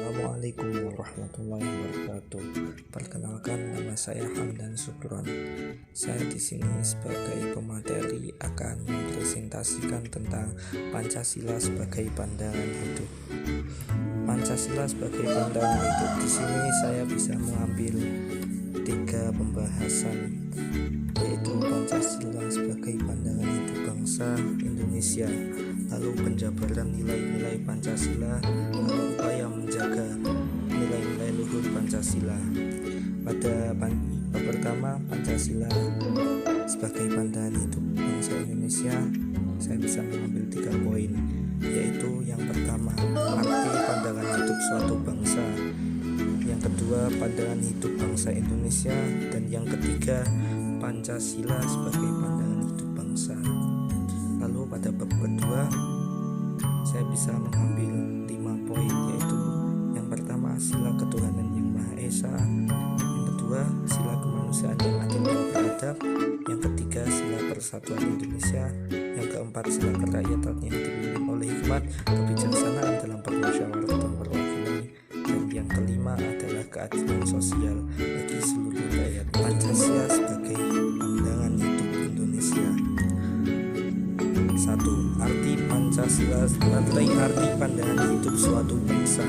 Assalamualaikum warahmatullahi wabarakatuh. Perkenalkan, nama saya Hamdan Syukron. Saya di sini sebagai pemateri akan mempresentasikan tentang Pancasila sebagai pandangan hidup. Pancasila sebagai pandangan hidup, di sini saya bisa mengambil 3 pembahasan, yaitu Pancasila sebagai pandangan hidup bangsa Indonesia, lalu penjabaran nilai-nilai Pancasila, lalu upaya menjaga nilai-nilai luhur Pancasila. Pada bab pertama, Pancasila sebagai pandangan hidup bangsa Indonesia, saya bisa mengambil 3 poin, yaitu yang pertama, arti pandangan hidup suatu bangsa, yang kedua, pandangan hidup bangsa Indonesia, dan yang ketiga, Pancasila sebagai pandangan hidup bangsa. Lalu pada bab kedua, saya bisa mengambil 5 poin, yaitu yang pertama, sila ketuhanan yang Maha Esa, yang kedua, sila kemanusiaan yang adil dan beradab, yang ketiga, sila persatuan Indonesia, yang keempat, sila kerakyatan yang dipimpin oleh hikmat, kebijaksanaan dalam permusyawaratan dan perwakilan, dan yang kelima adalah keadilan sosial bagi seluruh rakyat. Pancasila sebagai pandangan hidup Indonesia. 1. Arti Pancasila sebagai arti pandangan hidup suatu bangsa.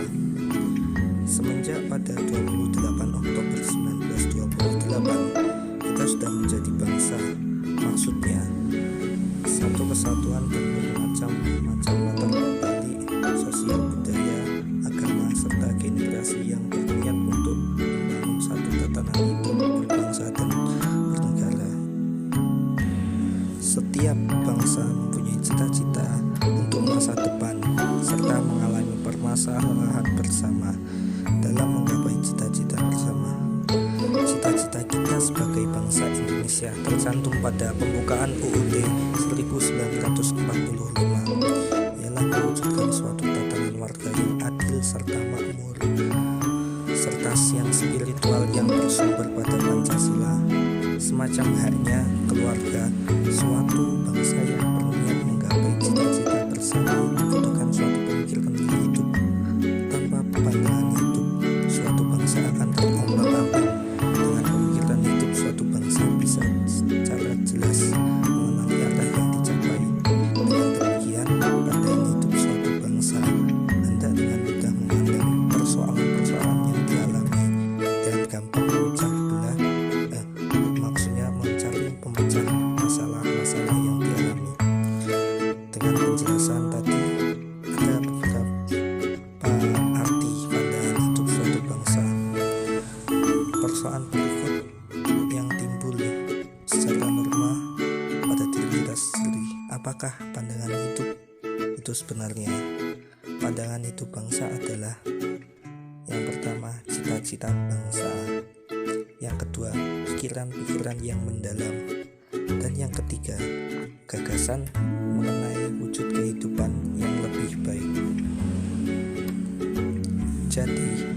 Semenjak pada 28 Oktober 1928 kita sudah menjadi bangsa. Maksudnya satu kesatuan dan bermacam-macam latar balik sosial, budaya, agama, serta generasi yang berniat untuk membangun satu tatanan hidup berbangsa dan bernegara. Setiap bangsa mempunyai cita-cita untuk masa depan serta mengalami permasalahan bersama dalam menggapai cita-cita bersama. Cita-cita kita sebagai bangsa Indonesia tercantum pada pembukaan UUD 1945, ialah mewujudkan suatu tatanan warga yang adil serta makmur, serta yang spiritual yang bersumber pada Pancasila, semacam haknya keluarga. Suatu bangsa yang berniat menggapai cita-cita bersama membutuhkan suatu pemikiran hidup. Tanpa pandangan hidup, suatu bangsa akan terombang-ambing. Dengan pemikiran hidup, suatu bangsa bisa secara jelas mengenali arah yang dicapai. Dengan demikian, pandangan hidup suatu bangsa hendak dengan mudah memandang persoalan-persoalan yang dialami dan gampang memecah belah, maksudnya mencari pemecah masalah-masalah yang dialami. Dengan penjelasan tadi, ada beberapa arti pandangan hidup suatu bangsa. Persoalan berikut yang timbul secara normal pada diri kita sendiri. Apakah pandangan hidup itu sebenarnya? Pandangan hidup bangsa adalah yang pertama, cita-cita bangsa, yang kedua, pikiran-pikiran yang mendalam, dan yang ketiga, gagasan mengenai wujud kehidupan yang lebih baik. Jadi,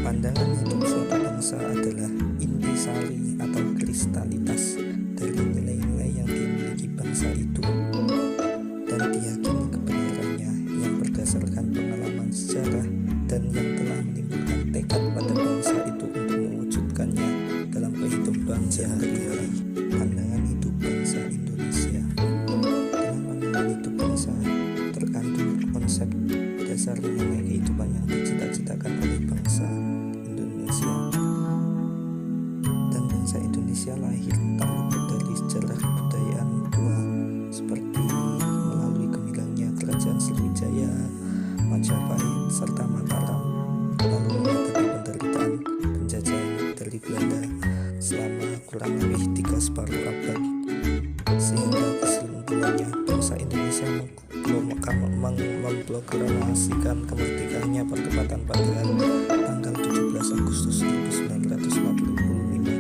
pandangan hidup suatu bangsa adalah intisari atau kristalitas dari nilai-nilai yang dimiliki bangsa itu dan diyakini kebenarannya yang berdasarkan pengalaman sejarah dan yang telah menimbulkan tekad pada bangsa itu untuk mewujudkannya dalam kehidupan sehari-hari. Pandangan hidup bangsa Indonesia. Dalam pandangan hidup bangsa terkandung konsep dasar mengenai kehidupan yang dicita-citakan oleh bangsa Indonesia. Dan bangsa Indonesia lahir tak luput dari sejarah kebudayaan tua, seperti melalui gemilangnya kerajaan Sriwijaya, Majapahit, serta Mataram, lalu menghadapi penderitaan penjajahan dari Belanda selama kurang lebih 3/4 abad, sehingga kesimpulannya bangsa Indonesia memproklamasikan kemerdekaannya bertepatan pada tanggal 17 Agustus 1945.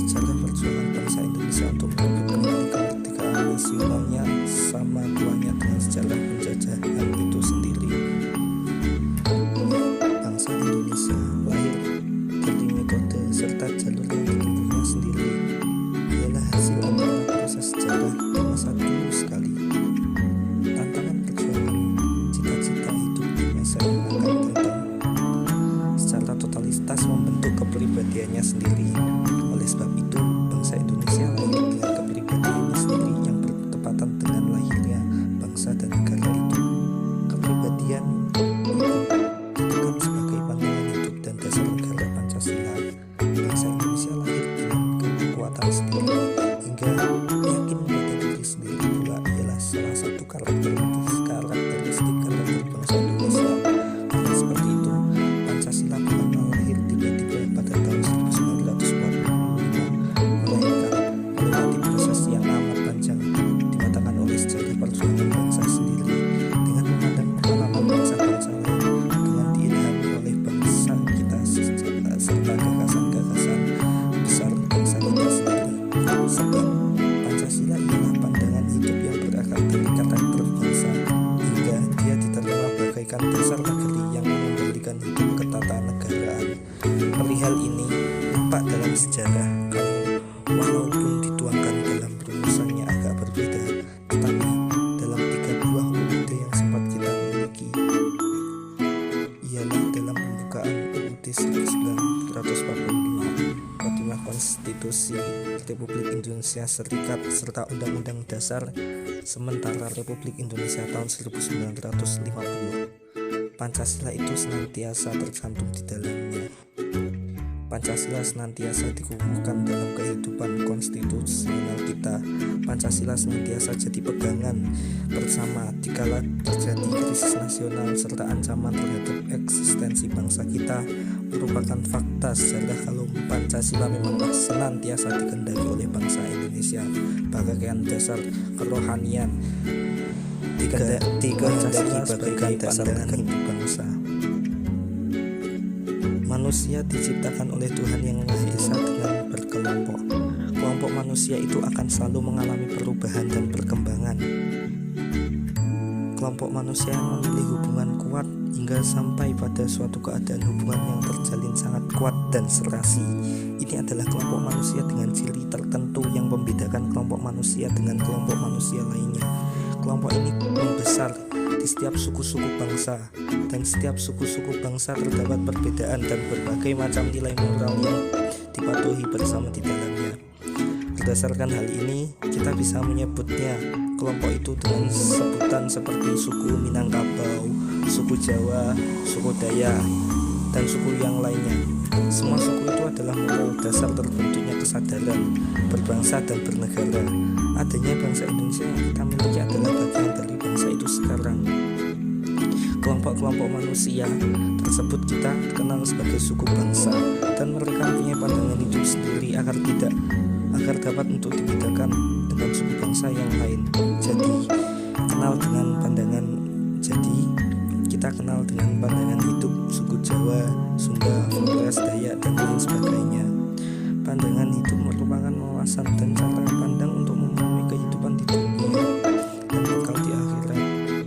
Sejarah perjuangan bangsa Indonesia untuk merebut kembali kemerdekaan nasionalnya sama tuanya dengan sejarah penjajahan itu sendiri. Bangsa Indonesia lahir dari metode serta jalur yang ditempuhnya sendiri, ialah hasil antara proses sejarah di masa dulu sekali, tantangan perjuangan cita-cita hidup di masa yang akan datang, dirinya sendiri. Oleh sebab itu, bangsa Indonesia lahir dengan kepribadiannya sendiri yang bertepatan dengan lahirnya bangsa dan negara itu. Kepribadian itu ditetapkan sebagai pandangan hidup dan dasar negara Pancasila. Bangsa Indonesia lahir dengan kekuatan sendiri hingga yakin pada diri sendiri pula ialah salah satu karakteristik karakter bangsa Indonesia. Karena seperti itu, Pancasila bukan lahir tiba-tiba pada tahun 1945, melainkan melewati proses yang amat panjang dimatangkan oleh sejarah perjuangan bangsa sendiri dengan memandang pengalaman bangsa-bangsa lain, dengan diilhami oleh bangsa kita serta gagasan-gagasan besar bangsa kita sendiri. Sebab Pancasila ialah pandangan hidup yang berakar dari karakter bangsa hingga dia diterima bagaikan dasar negeri yang mengendalikan hidup ketatanegaraan. Perihal ini nampak dalam sejarah walaupun dituangkan dalam rumusannya agak berbeda, tetapi dalam 3 buah UUD yang sempat kita miliki, ialah dalam pembukaan UUD 1945, Khotimah Konstitusi Republik Indonesia Serikat serta Undang-Undang Dasar Sementara Republik Indonesia tahun 1950. Pancasila itu senantiasa tercantum di dalamnya. Pancasila senantiasa dikukuhkan dalam kehidupan konstitusional kita. Pancasila senantiasa jadi pegangan bersama dikala terjadi krisis nasional serta ancaman terhadap eksistensi bangsa kita. Merupakan fakta sejarah kalau Pancasila memanglah senantiasa dikendaki oleh bangsa Indonesia bagaikan dasar kerohanian, dikehendaki bagaikan dasar hidup bangsa. Manusia diciptakan oleh Tuhan Yang Maha Esa dengan berkelompok. Kelompok manusia itu akan selalu mengalami perubahan dan perkembangan. Kelompok manusia yang memilih hubungan kuat hingga sampai pada suatu keadaan hubungan yang terjalin sangat kuat dan serasi. Ini adalah kelompok manusia dengan ciri tertentu yang membedakan kelompok manusia dengan kelompok manusia lainnya. Kelompok ini membesar di setiap suku-suku bangsa, dan setiap suku-suku bangsa terdapat perbedaan dan berbagai macam nilai moral yang dipatuhi bersama di dalamnya. Berdasarkan hal ini, kita bisa menyebutnya kelompok itu dengan sebutan seperti suku Minangkabau, suku Jawa, suku Dayak, dan suku yang lainnya. Semua suku itu adalah moral dasar terbentuknya kesadaran berbangsa dan bernegara. Adanya bangsa Indonesia yang kita miliki adalah bagian dari bangsa itu sekarang. Kelompok-kelompok manusia tersebut kita kenal sebagai suku bangsa, dan mereka punya pandangan hidup sendiri agar dapat untuk dibedakan dengan suku bangsa yang lain. Kita kenal dengan pandangan hidup suku Jawa, Sunda, Flores, Dayak, dan lain sebagainya. Pandangan hidup merupakan wawasan dan cara pandang untuk memahami kehidupan di dunia dan bekal di akhirat.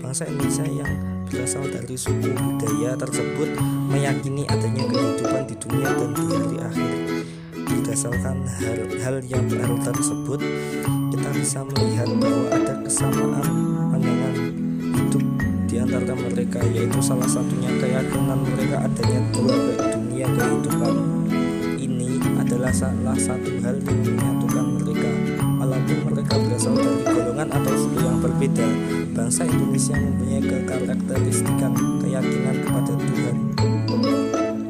Bangsa Indonesia yang berasal dari suku budaya tersebut meyakini adanya kehidupan di dunia dan di hari akhir. Berdasarkan hal yang tersebut, kita bisa melihat bahwa ada kesamaan pandangan hidup di antara mereka, yaitu salah satunya keyakinan mereka adanya dua dunia kehidupan. Ini adalah salah satu hal yang menyatukan mereka. Walaupun mereka berasal dari golongan atau suku yang berbeda, bangsa Indonesia mempunyai kekarakteristikan keyakinan kepada Tuhan.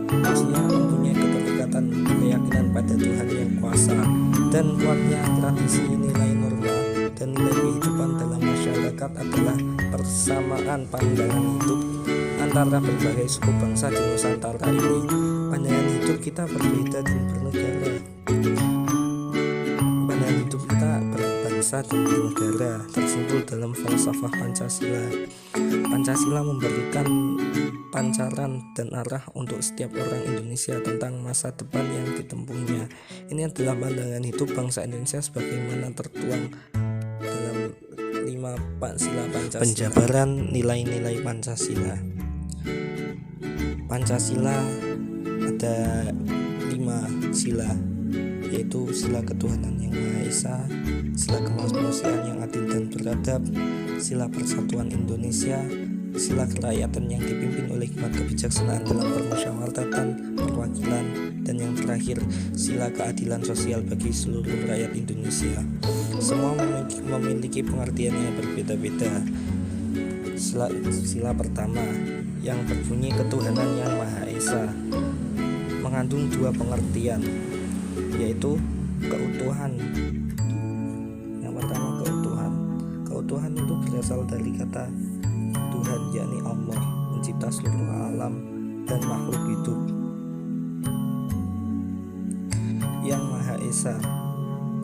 Manusia mempunyai keterikatan keyakinan pada Tuhan yang kuasa, dan kuatnya tradisi nilai norma dan nilai kehidupan dalam masyarakat adalah persamaan pandangan hidup antara berbagai suku bangsa di Nusantara ini. Pandangan hidup kita berbeda dan bernegara. Pandangan hidup kita berbangsa dan bernegara tersimpul dalam falsafah Pancasila. Pancasila memberikan pancaran dan arah untuk setiap orang Indonesia tentang masa depan yang ditempuhnya. Ini adalah pandangan hidup bangsa Indonesia sebagaimana tertuang dalam 5 sila Pancasila. Penjabaran nilai-nilai Pancasila. Pancasila ada 5 sila, yaitu sila ketuhanan yang Maha Esa, sila kemanusiaan yang adil dan beradab, sila persatuan Indonesia, sila kerakyatan yang dipimpin oleh hikmat kebijaksanaan dalam permusyawaratan, perwakilan, dan dan yang terakhir, sila keadilan sosial bagi seluruh rakyat Indonesia. Semua memiliki pengertian yang berbeda-beda. Sila pertama yang berbunyi ketuhanan yang Maha Esa mengandung dua pengertian, yaitu keutuhan. Yang pertama, keutuhan. Keutuhan itu berasal dari kata Tuhan, yakni Allah, mencipta seluruh alam dan makhluk hidup. Yang Maha Esa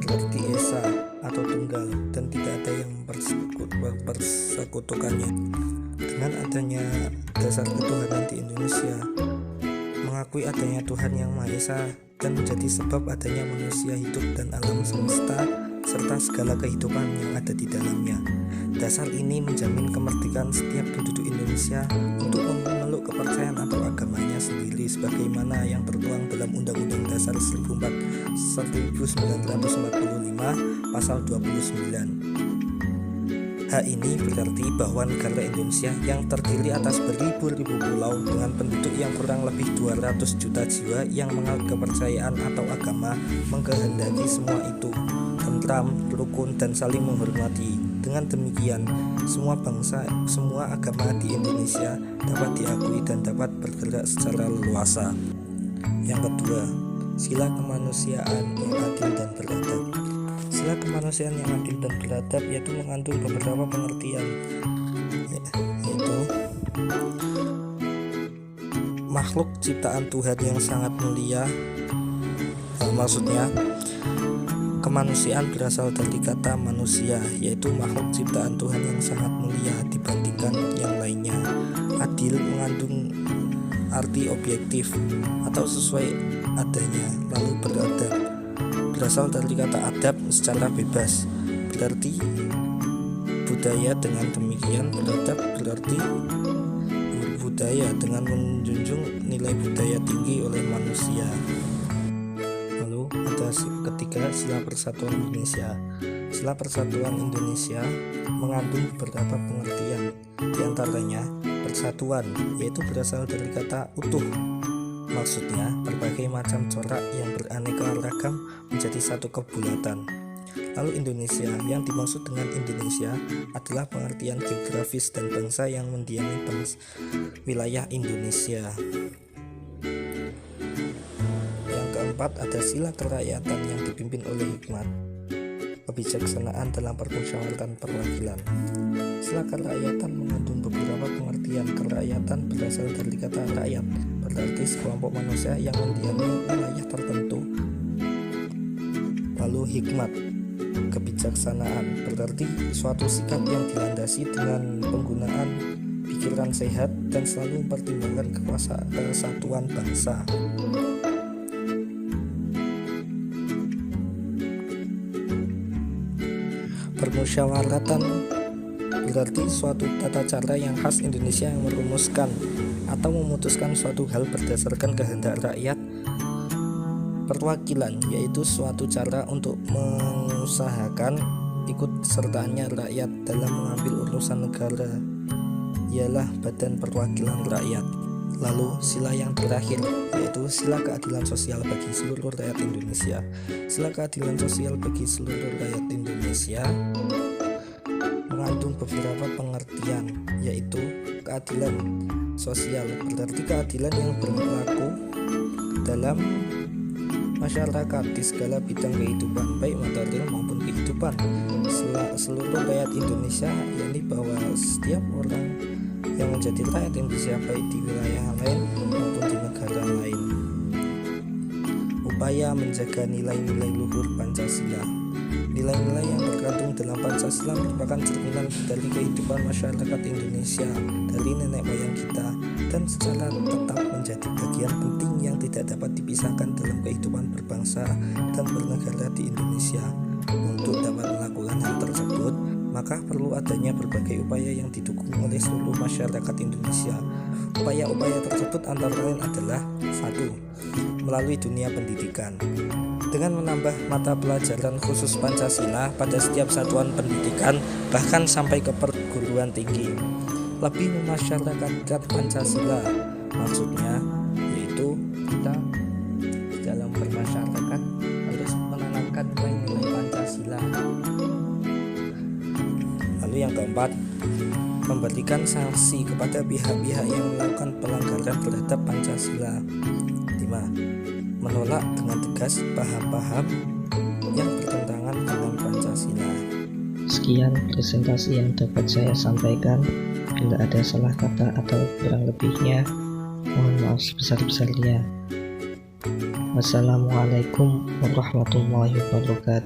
berarti esa atau tunggal dan tidak ada yang mempersekutukannya. Dengan adanya dasar ketuhanan di Indonesia, mengakui adanya Tuhan yang Maha Esa dan menjadi sebab adanya manusia hidup dan alam semesta serta segala kehidupan yang ada di dalamnya. Dasar ini menjamin kemerdekaan setiap penduduk Indonesia untuk memeluk kepercayaan atau agamanya sendiri sebagaimana yang tertuang dalam Undang-Undang Dasar 1945 Pasal 29. Hal ini berarti bahwa negara Indonesia yang terdiri atas beribu-ribu pulau dengan penduduk yang kurang lebih 200 juta jiwa yang menganut kepercayaan atau agama mengkehendaki semua itu tentram, rukun, dan saling menghormati. Dengan demikian, semua bangsa, semua agama di Indonesia dapat diakui dan dapat bergerak secara leluasa. Yang kedua, sila kemanusiaan yang adil dan beradab. Sila kemanusiaan yang adil dan beradab yaitu mengandung beberapa pengertian, yaitu makhluk ciptaan Tuhan yang sangat mulia. Maksudnya kemanusiaan berasal dari kata manusia, yaitu makhluk ciptaan Tuhan yang sangat mulia dibandingkan yang lainnya. Adil mengandung arti objektif atau sesuai adanya. Lalu beradab berasal dari kata adab secara bebas, berarti budaya. Dengan demikian beradab berarti berbudaya dengan menjunjung nilai budaya tinggi oleh manusia. Lalu ada ketiga, sila persatuan Indonesia. Sila persatuan Indonesia mengandung beberapa pengertian, di antaranya persatuan, yaitu berasal dari kata utuh. Maksudnya berbagai macam corak yang beraneka ragam menjadi satu kebulatan. Lalu Indonesia, yang dimaksud dengan Indonesia adalah pengertian geografis dan bangsa yang mendiami wilayah Indonesia. Yang keempat, ada sila kerakyatan yang dipimpin oleh hikmat, kebijaksanaan dalam permusyawaratan perwakilan. Sila kerakyatan mengandung beberapa pengertian. Kerakyatan berasal dari kata rakyat, berarti sekelompok manusia yang mendiami wilayah tertentu. Lalu hikmat, kebijaksanaan, berarti suatu sikap yang dilandasi dengan penggunaan pikiran sehat dan selalu mempertimbangkan kesatuan bangsa. Permusyawaratan berarti suatu tata cara yang khas Indonesia yang merumuskan atau memutuskan suatu hal berdasarkan kehendak rakyat. Perwakilan yaitu suatu cara untuk mengusahakan ikut sertanya rakyat dalam mengambil urusan negara, ialah Badan Perwakilan Rakyat. Lalu sila yang terakhir yaitu sila keadilan sosial bagi seluruh rakyat Indonesia. Sila keadilan sosial bagi seluruh rakyat Indonesia mengandung beberapa pengertian, yaitu keadilan sosial, berarti keadilan yang berlaku dalam masyarakat di segala bidang kehidupan, baik material maupun kehidupan seluruh rakyat Indonesia, yakni bahwa setiap orang yang menjadi rakyat Indonesia baik di wilayah lain maupun di negara lain. Upaya menjaga nilai-nilai luhur Pancasila. Nilai-nilai yang terkandung dalam Pancasila merupakan cerminan dari kehidupan masyarakat Indonesia dari nenek moyang kita dan secara tetap menjadi bagian penting yang tidak dapat dipisahkan dalam kehidupan berbangsa dan bernegara di Indonesia. Untuk dapat melakukan hal tersebut, maka perlu adanya berbagai upaya yang didukung oleh seluruh masyarakat Indonesia. Upaya-upaya tersebut antara lain adalah: 1. Melalui dunia pendidikan, dengan menambah mata pelajaran khusus Pancasila pada setiap satuan pendidikan, bahkan sampai ke perguruan tinggi. Lebih memasyarakatkan Pancasila, maksudnya yaitu kita Lalu yang keempat, memberikan sanksi kepada pihak-pihak yang melakukan pelanggaran terhadap Pancasila. 5. Menolak dengan tegas paham-paham yang bertentangan dengan Pancasila. Sekian presentasi yang dapat saya sampaikan. Bila ada salah kata atau kurang lebihnya, mohon maaf sebesar-besarnya. Wassalamualaikum warahmatullahi wabarakatuh.